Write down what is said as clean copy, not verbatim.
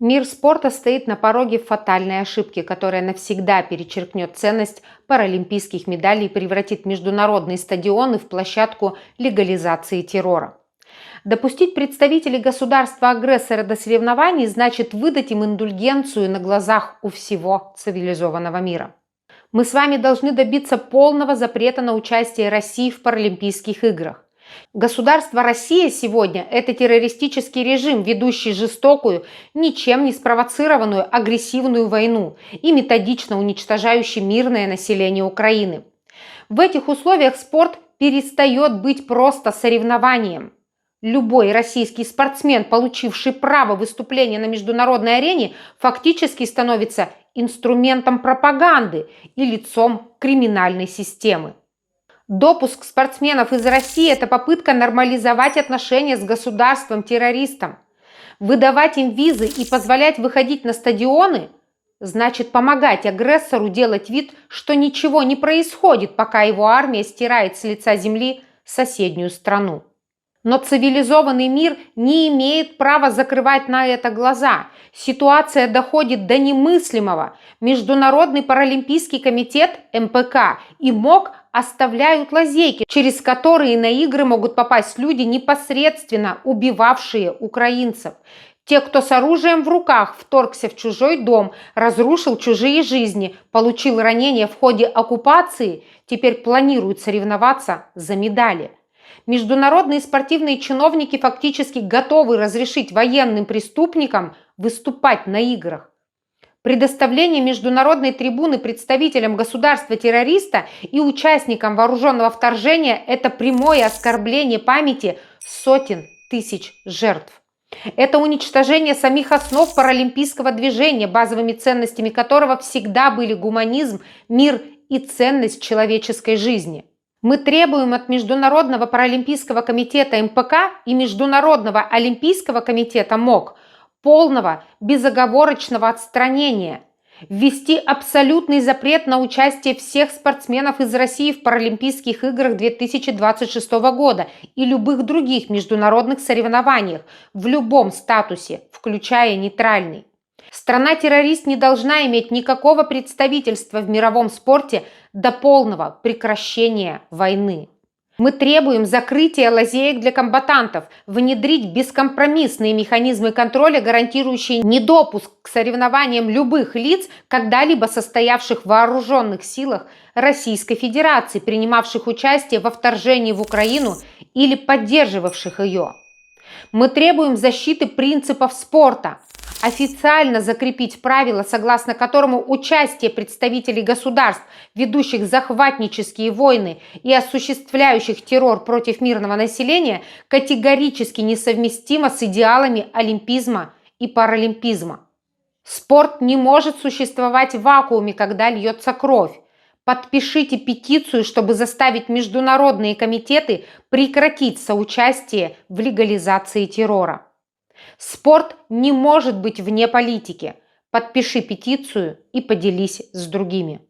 Мир спорта стоит на пороге фатальной ошибки, которая навсегда перечеркнет ценность паралимпийских медалей и превратит международные стадионы в площадку легализации террора. Допустить представителей государства-агрессора до соревнований значит выдать им индульгенцию на глазах у всего цивилизованного мира. Мы с вами должны добиться полного запрета на участие России в Паралимпийских играх. Государство Россия сегодня – это террористический режим, ведущий жестокую, ничем не спровоцированную агрессивную войну и методично уничтожающий мирное население Украины. В этих условиях спорт перестает быть просто соревнованием. Любой российский спортсмен, получивший право выступления на международной арене, фактически становится инструментом пропаганды и лицом криминальной системы. Допуск спортсменов из России – это попытка нормализовать отношения с государством-террористом. Выдавать им визы и позволять выходить на стадионы – значит помогать агрессору делать вид, что ничего не происходит, пока его армия стирает с лица земли соседнюю страну. Но цивилизованный мир не имеет права закрывать на это глаза. Ситуация доходит до немыслимого. Международный паралимпийский комитет МПК и МОК оставляют лазейки, через которые на игры могут попасть люди, непосредственно убивавшие украинцев. Те, кто с оружием в руках вторгся в чужой дом, разрушил чужие жизни, получил ранения в ходе оккупации, теперь планируют соревноваться за медали. Международные спортивные чиновники фактически готовы разрешить военным преступникам выступать на играх. Предоставление международной трибуны представителям государства-террориста и участникам вооруженного вторжения – это прямое оскорбление памяти сотен тысяч жертв. Это уничтожение самих основ паралимпийского движения, базовыми ценностями которого всегда были гуманизм, мир и ценность человеческой жизни. Мы требуем от Международного паралимпийского комитета МПК и Международного олимпийского комитета МОК полного безоговорочного отстранения, ввести абсолютный запрет на участие всех спортсменов из России в Паралимпийских играх 2026 года и любых других международных соревнованиях в любом статусе, включая нейтральный. Страна-террорист не должна иметь никакого представительства в мировом спорте до полного прекращения войны. Мы требуем закрытия лазеек для комбатантов, внедрить бескомпромиссные механизмы контроля, гарантирующие недопуск к соревнованиям любых лиц, когда-либо состоявших в вооруженных силах Российской Федерации, принимавших участие во вторжении в Украину или поддерживавших ее. Мы требуем защиты принципов спорта, официально закрепить правила, согласно которому участие представителей государств, ведущих захватнические войны и осуществляющих террор против мирного населения, категорически несовместимо с идеалами олимпизма и паралимпизма. Спорт не может существовать в вакууме, когда льется кровь. Подпишите петицию, чтобы заставить международные комитеты прекратить соучастие в легализации террора. Спорт не может быть вне политики. Подпиши петицию и поделись с другими.